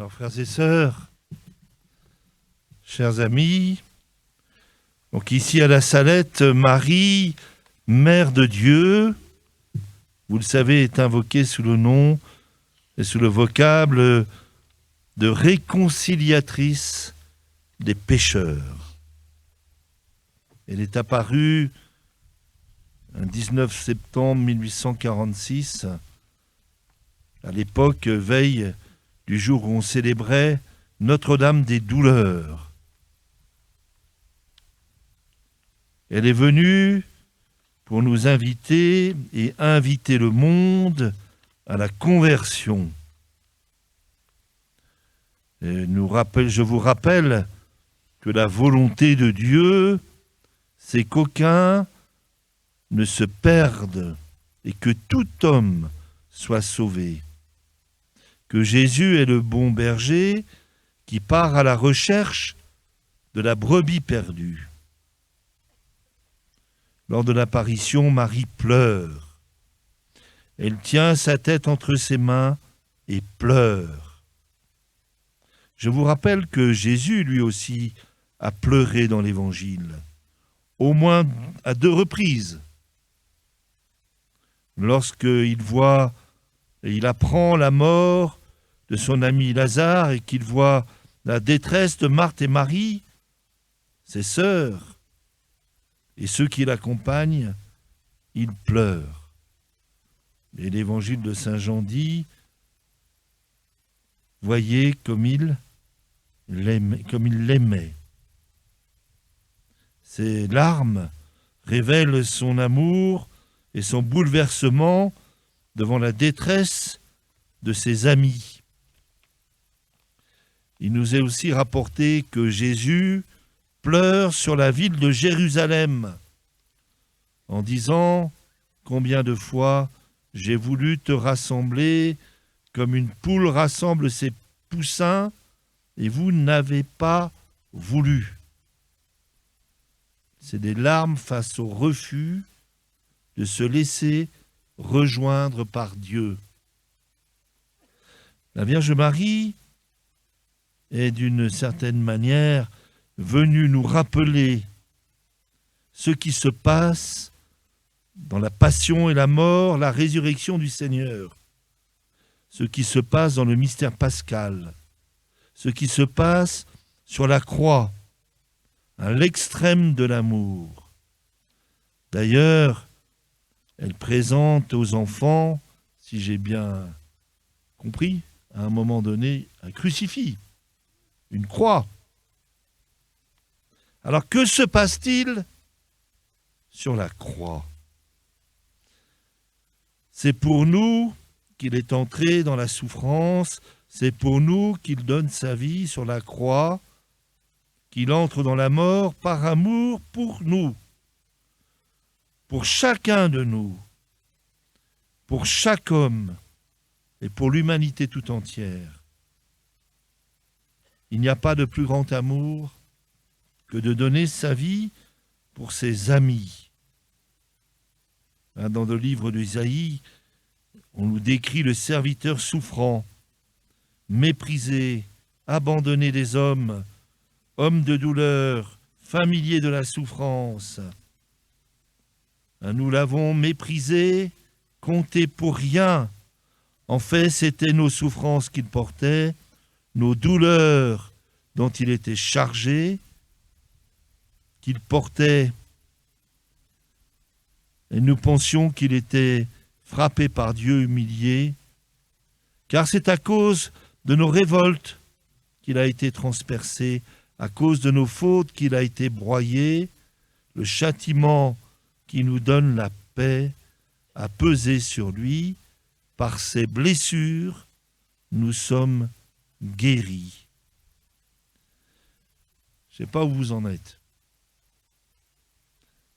Alors, frères et sœurs, chers amis, donc ici à la Salette, Marie, Mère de Dieu, vous le savez, est invoquée sous le nom et sous le vocable de réconciliatrice des pécheurs. Elle est apparue le 19 septembre 1846, à l'époque, veille du jour où on célébrait Notre-Dame des douleurs. Elle est venue pour nous inviter et inviter le monde à la conversion. Et je vous rappelle que la volonté de Dieu, c'est qu'aucun ne se perde et que tout homme soit sauvé. Que Jésus est le bon berger qui part à la recherche de la brebis perdue. Lors de l'apparition, Marie pleure. Elle tient sa tête entre ses mains et pleure. Je vous rappelle que Jésus, lui aussi, a pleuré dans l'Évangile, au moins à 2 reprises. Lorsqu'il voit et il apprend la mort de son ami Lazare et qu'il voit la détresse de Marthe et Marie, ses sœurs, et ceux qui l'accompagnent, il pleure. Et l'évangile de saint Jean dit, voyez comme il l'aimait. Ces larmes révèlent son amour et son bouleversement devant la détresse de ses amis. Il nous est aussi rapporté que Jésus pleure sur la ville de Jérusalem en disant « Combien de fois j'ai voulu te rassembler comme une poule rassemble ses poussins et vous n'avez pas voulu. » C'est des larmes face au refus de se laisser rejoindre par Dieu. La Vierge Marie est d'une certaine manière venue nous rappeler ce qui se passe dans la passion et la mort, la résurrection du Seigneur, ce qui se passe dans le mystère pascal, ce qui se passe sur la croix, à l'extrême de l'amour. D'ailleurs, elle présente aux enfants, si j'ai bien compris, à un moment donné, un crucifix, une croix. Alors que se passe-t-il sur la croix? C'est pour nous qu'il est entré dans la souffrance, c'est pour nous qu'il donne sa vie sur la croix, qu'il entre dans la mort par amour pour nous, pour chacun de nous, pour chaque homme et pour l'humanité tout entière. Il n'y a pas de plus grand amour que de donner sa vie pour ses amis. Dans le livre d'Isaïe, on nous décrit le serviteur souffrant, méprisé, abandonné des hommes, homme de douleur, familier de la souffrance. Nous l'avons méprisé, compté pour rien. En fait, c'était nos souffrances qu'il portait, nos douleurs dont il était chargé, qu'il portait, et nous pensions qu'il était frappé par Dieu, humilié, car c'est à cause de nos révoltes qu'il a été transpercé, à cause de nos fautes qu'il a été broyé. Le châtiment qui nous donne la paix a pesé sur lui. Par ses blessures, nous sommes guéris. Je ne sais pas où vous en êtes.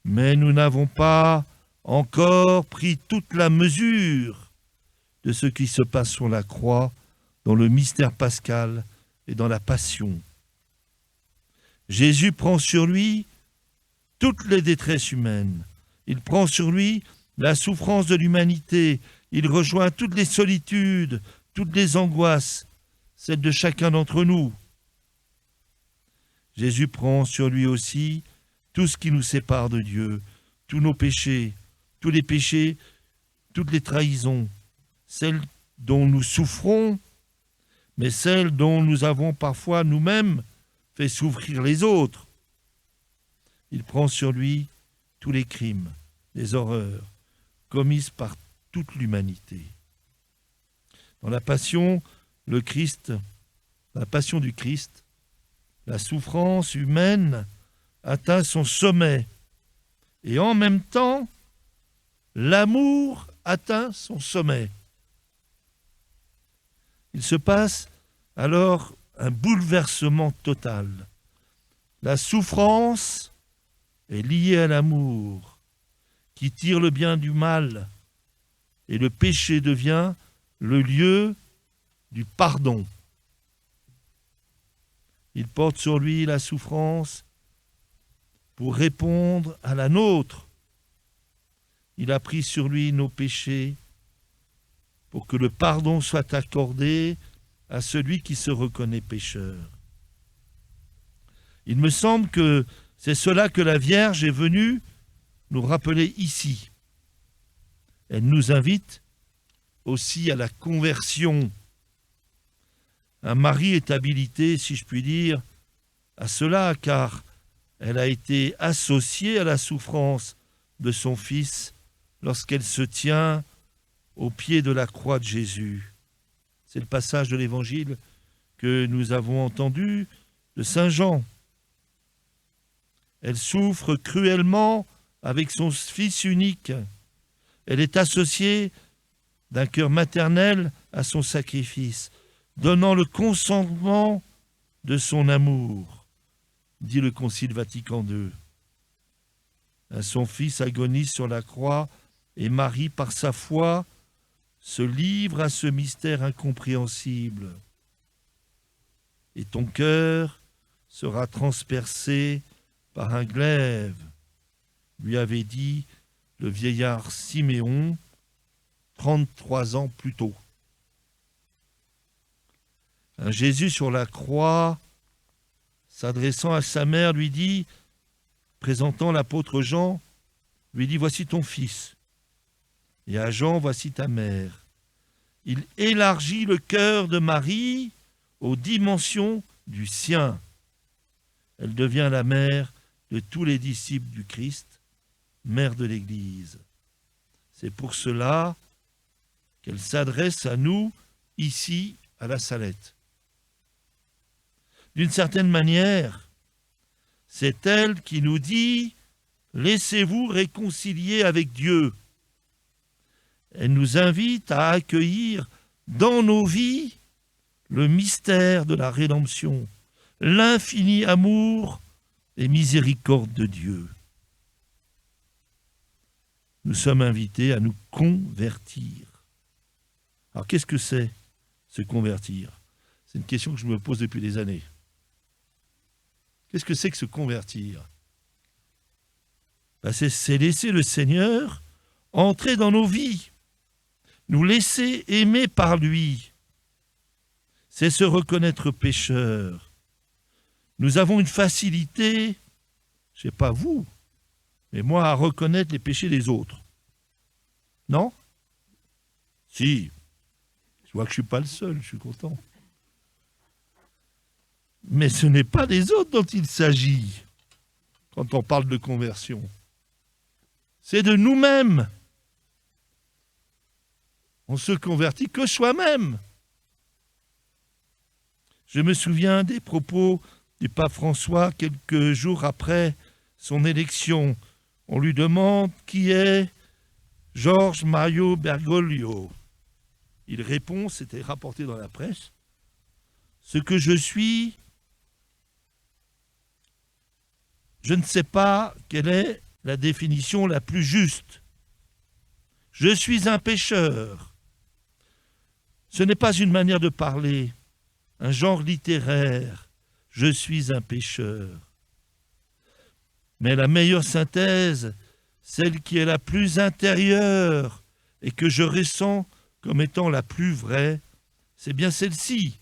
Mais nous n'avons pas encore pris toute la mesure de ce qui se passe sur la croix, dans le mystère pascal et dans la passion. Jésus prend sur lui toutes les détresses humaines. Il prend sur lui la souffrance de l'humanité. Il rejoint toutes les solitudes, toutes les angoisses. celle de chacun d'entre nous. Jésus prend sur lui aussi tout ce qui nous sépare de Dieu, tous nos péchés, tous les péchés, toutes les trahisons, celles dont nous souffrons, mais celles dont nous avons parfois nous-mêmes fait souffrir les autres. Il prend sur lui tous les crimes, les horreurs commises par toute l'humanité. Dans la passion, la passion du Christ, la souffrance humaine atteint son sommet et en même temps, l'amour atteint son sommet. Il se passe alors un bouleversement total. La souffrance est liée à l'amour qui tire le bien du mal et le péché devient le lieu du pardon. Il porte sur lui la souffrance pour répondre à la nôtre. Il a pris sur lui nos péchés pour que le pardon soit accordé à celui qui se reconnaît pécheur. Il me semble que c'est cela que la Vierge est venue nous rappeler ici. Elle nous invite aussi à la conversion. Marie est habilitée, si je puis dire, à cela, car elle a été associée à la souffrance de son Fils lorsqu'elle se tient au pied de la croix de Jésus. C'est le passage de l'Évangile que nous avons entendu de Saint Jean. Elle souffre cruellement avec son Fils unique. Elle est associée d'un cœur maternel à son sacrifice, donnant le consentement de son amour, dit le Concile Vatican II. Son Fils agonise sur la croix et Marie, par sa foi, se livre à ce mystère incompréhensible. Et ton cœur sera transpercé par un glaive, lui avait dit le vieillard Siméon 33 ans plus tôt. Jésus sur la croix, s'adressant à sa mère, lui dit, présentant l'apôtre Jean, lui dit, voici ton fils. Et à Jean, voici ta mère. Il élargit le cœur de Marie aux dimensions du sien. Elle devient la mère de tous les disciples du Christ, mère de l'Église. C'est pour cela qu'elle s'adresse à nous, ici, à la Salette. D'une certaine manière, c'est elle qui nous dit « Laissez-vous réconcilier avec Dieu ». Elle nous invite à accueillir dans nos vies le mystère de la rédemption, l'infini amour et miséricorde de Dieu. Nous sommes invités à nous convertir. Alors qu'est-ce que c'est, se convertir? C'est une question que je me pose depuis des années. Qu'est-ce que c'est que se convertir? C'est laisser le Seigneur entrer dans nos vies, nous laisser aimer par lui. C'est se reconnaître pécheur. Nous avons une facilité, je ne sais pas vous, mais moi, à reconnaître les péchés des autres. Non? Si. Je vois que je ne suis pas le seul, je suis content. Mais ce n'est pas des autres dont il s'agit quand on parle de conversion. C'est de nous-mêmes. On se convertit que soi-même. Je me souviens des propos du pape François quelques jours après son élection. On lui demande qui est George Mario Bergoglio. Il répond, c'était rapporté dans la presse, ce que je suis, je ne sais pas quelle est la définition la plus juste. Je suis un pécheur. Ce n'est pas une manière de parler, un genre littéraire. Je suis un pécheur. Mais la meilleure synthèse, celle qui est la plus intérieure et que je ressens comme étant la plus vraie, c'est bien celle-ci.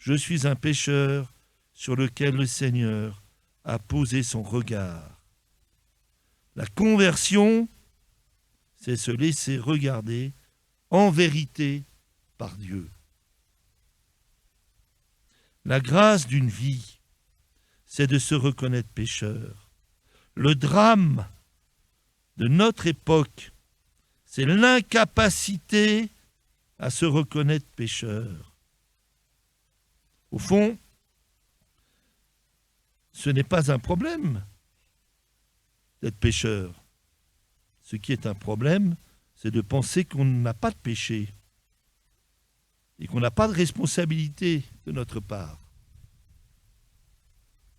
Je suis un pécheur sur lequel le Seigneur a posé son regard. La conversion, c'est se laisser regarder en vérité par Dieu. La grâce d'une vie, c'est de se reconnaître pécheur. Le drame de notre époque, c'est l'incapacité à se reconnaître pécheur. Au fond, ce n'est pas un problème d'être pécheur. Ce qui est un problème, c'est de penser qu'on n'a pas de péché et qu'on n'a pas de responsabilité de notre part.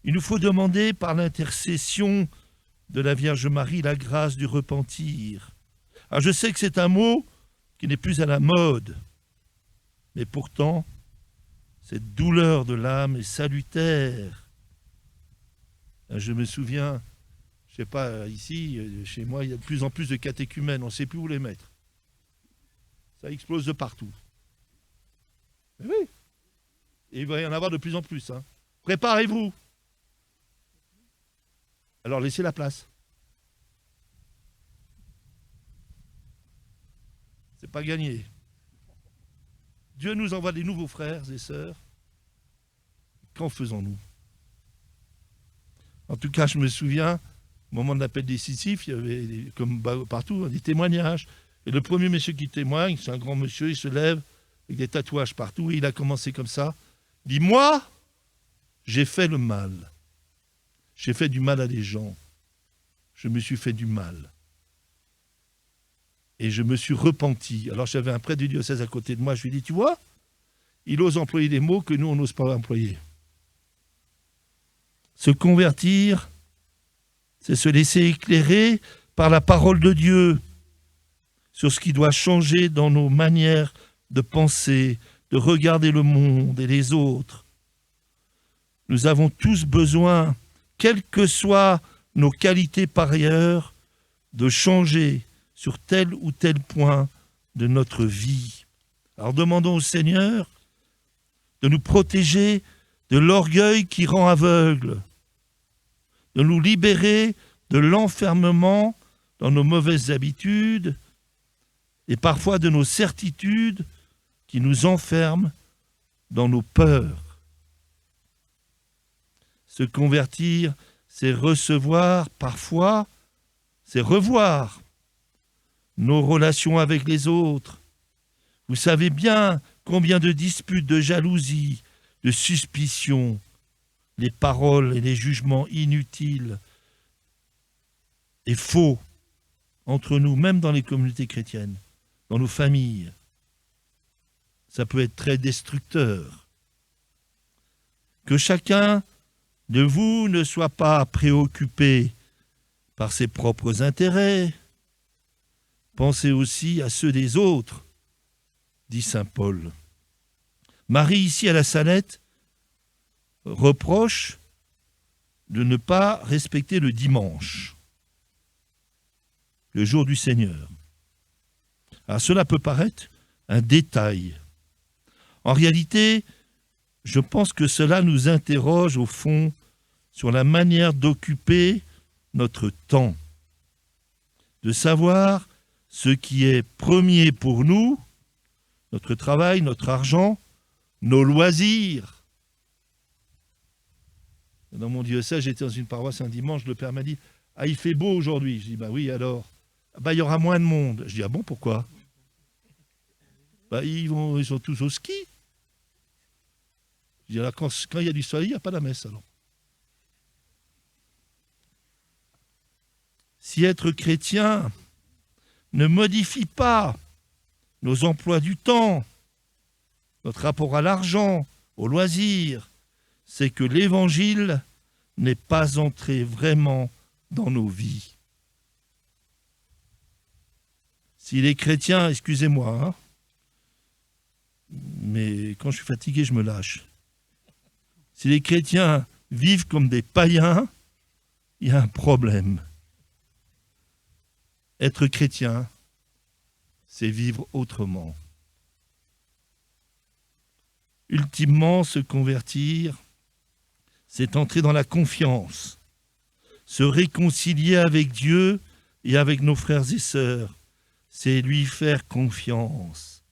Il nous faut demander par l'intercession de la Vierge Marie la grâce du repentir. Alors je sais que c'est un mot qui n'est plus à la mode, mais pourtant, cette douleur de l'âme est salutaire. Je me souviens, je ne sais pas, ici, chez moi, il y a de plus en plus de catéchumènes, on ne sait plus où les mettre. Ça explose de partout. Mais oui, et il va y en avoir de plus en plus. Hein. Préparez-vous. Alors laissez la place. C'est pas gagné. Dieu nous envoie des nouveaux frères et sœurs. Qu'en faisons-nous? En tout cas, je me souviens, au moment de l'appel décisif, il y avait, comme partout, des témoignages. Et le premier monsieur qui témoigne, c'est un grand monsieur, il se lève avec des tatouages partout, et il a commencé comme ça. Il dit, moi, j'ai fait le mal. J'ai fait du mal à des gens. Je me suis fait du mal. Et je me suis repenti. Alors j'avais un prêtre du diocèse à côté de moi, je lui ai dit, tu vois, il ose employer des mots que nous, on n'ose pas employer. Se convertir, c'est se laisser éclairer par la parole de Dieu sur ce qui doit changer dans nos manières de penser, de regarder le monde et les autres. Nous avons tous besoin, quelles que soient nos qualités par ailleurs, de changer sur tel ou tel point de notre vie. Alors demandons au Seigneur de nous protéger de l'orgueil qui rend aveugle, de nous libérer de l'enfermement dans nos mauvaises habitudes et parfois de nos certitudes qui nous enferment dans nos peurs. Se convertir, c'est recevoir parfois, c'est revoir nos relations avec les autres. Vous savez bien combien de disputes, de jalousie, de suspicions, les paroles et les jugements inutiles et faux entre nous, même dans les communautés chrétiennes, dans nos familles. Ça peut être très destructeur. Que chacun de vous ne soit pas préoccupé par ses propres intérêts. Pensez aussi à ceux des autres, dit saint Paul. Marie, ici à la Salette, reproche de ne pas respecter le dimanche, le jour du Seigneur. Alors cela peut paraître un détail. En réalité, je pense que cela nous interroge au fond sur la manière d'occuper notre temps, de savoir ce qui est premier pour nous, notre travail, notre argent, nos loisirs. Dans mon diocèse, j'étais dans une paroisse un dimanche, le père m'a dit « Ah, il fait beau aujourd'hui ». Je dis « Bah oui, alors ?» « Bah il y aura moins de monde ». Je dis « Ah bon, pourquoi ?»« Bah ils sont tous au ski ». Je dis « Alors quand il y a du soleil, il n'y a pas la messe alors ». Si être chrétien ne modifie pas nos emplois du temps, notre rapport à l'argent, aux loisirs, c'est que l'Évangile n'est pas entré vraiment dans nos vies. Si les chrétiens, excusez-moi, hein, mais quand je suis fatigué, je me lâche. Si les chrétiens vivent comme des païens, il y a un problème. Être chrétien, c'est vivre autrement. Ultimement, se convertir, c'est entrer dans la confiance, se réconcilier avec Dieu et avec nos frères et sœurs, c'est lui faire confiance.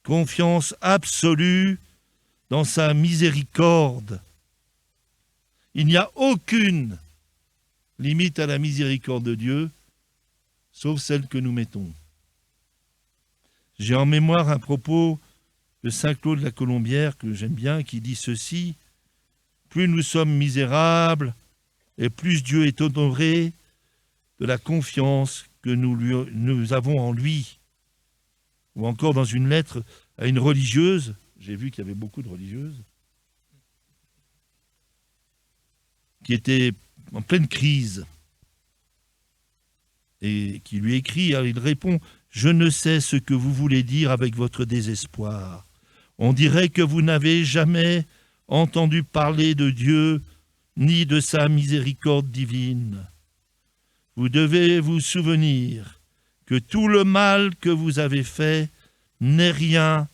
Confiance absolue dans sa miséricorde. Il n'y a aucune limite à la miséricorde de Dieu, sauf celle que nous mettons. J'ai en mémoire un propos de Saint Claude la Colombière, que j'aime bien, qui dit ceci: plus nous sommes misérables, et plus Dieu est honoré de la confiance que nous avons en lui. Ou encore dans une lettre à une religieuse, j'ai vu qu'il y avait beaucoup de religieuses, qui était en pleine crise, et qui lui écrit, il répond: je ne sais ce que vous voulez dire avec votre désespoir. On dirait que vous n'avez jamais entendu parler de Dieu ni de sa miséricorde divine. Vous devez vous souvenir que tout le mal que vous avez fait n'est rien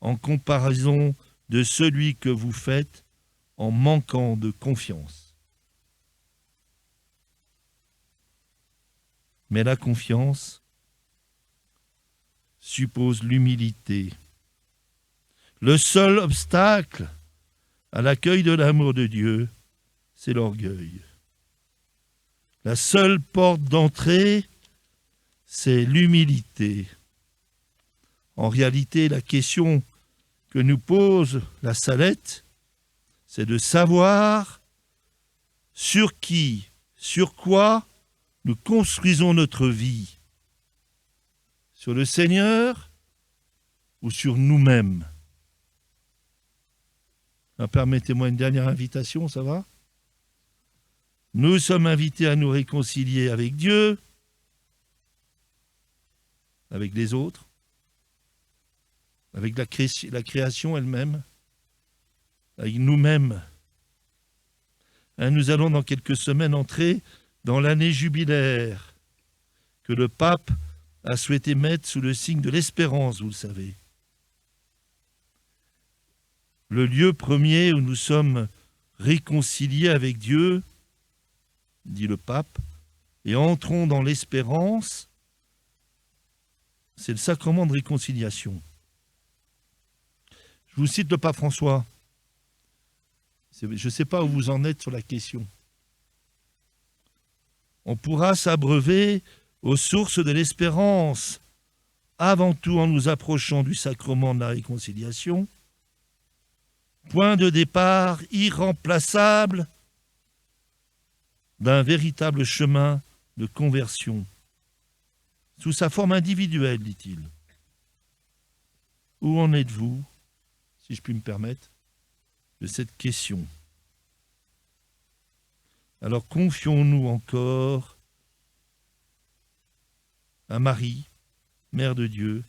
en comparaison de celui que vous faites en manquant de confiance. Mais la confiance suppose l'humilité. Le seul obstacle à l'accueil de l'amour de Dieu, c'est l'orgueil. La seule porte d'entrée, c'est l'humilité. En réalité, la question que nous pose la Salette, c'est de savoir sur qui, sur quoi nous construisons notre vie. Sur le Seigneur ou sur nous-mêmes. Permettez-moi une dernière invitation, ça va ? Nous sommes invités à nous réconcilier avec Dieu, avec les autres, avec la création elle-même, avec nous-mêmes. Nous allons dans quelques semaines entrer dans l'année jubilaire que le pape a souhaité mettre sous le signe de l'espérance, vous le savez. Le lieu premier où nous sommes réconciliés avec Dieu, dit le pape, et entrons dans l'espérance, c'est le sacrement de réconciliation. Je vous cite le pape François. Je ne sais pas où vous en êtes sur la question. On pourra s'abreuver aux sources de l'espérance, avant tout en nous approchant du sacrement de la réconciliation, point de départ irremplaçable d'un véritable chemin de conversion, sous sa forme individuelle, dit-il. Où en êtes-vous, si je puis me permettre, de cette question? Alors confions-nous encore à Marie, Mère de Dieu,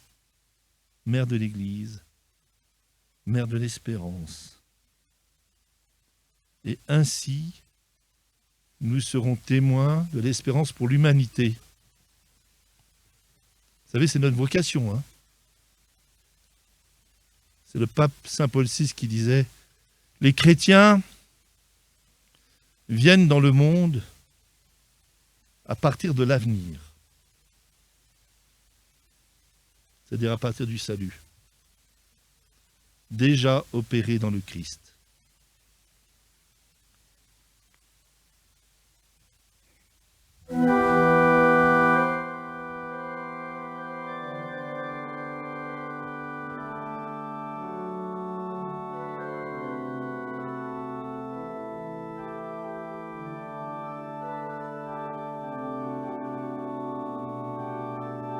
Mère de l'Église, Mère de l'Espérance. Et ainsi, nous serons témoins de l'espérance pour l'humanité. Vous savez, c'est notre vocation. Hein. C'est le pape Saint Paul VI qui disait « Les chrétiens viennent dans le monde à partir de l'avenir. » C'est-à-dire à partir du salut. Déjà opéré dans le Christ.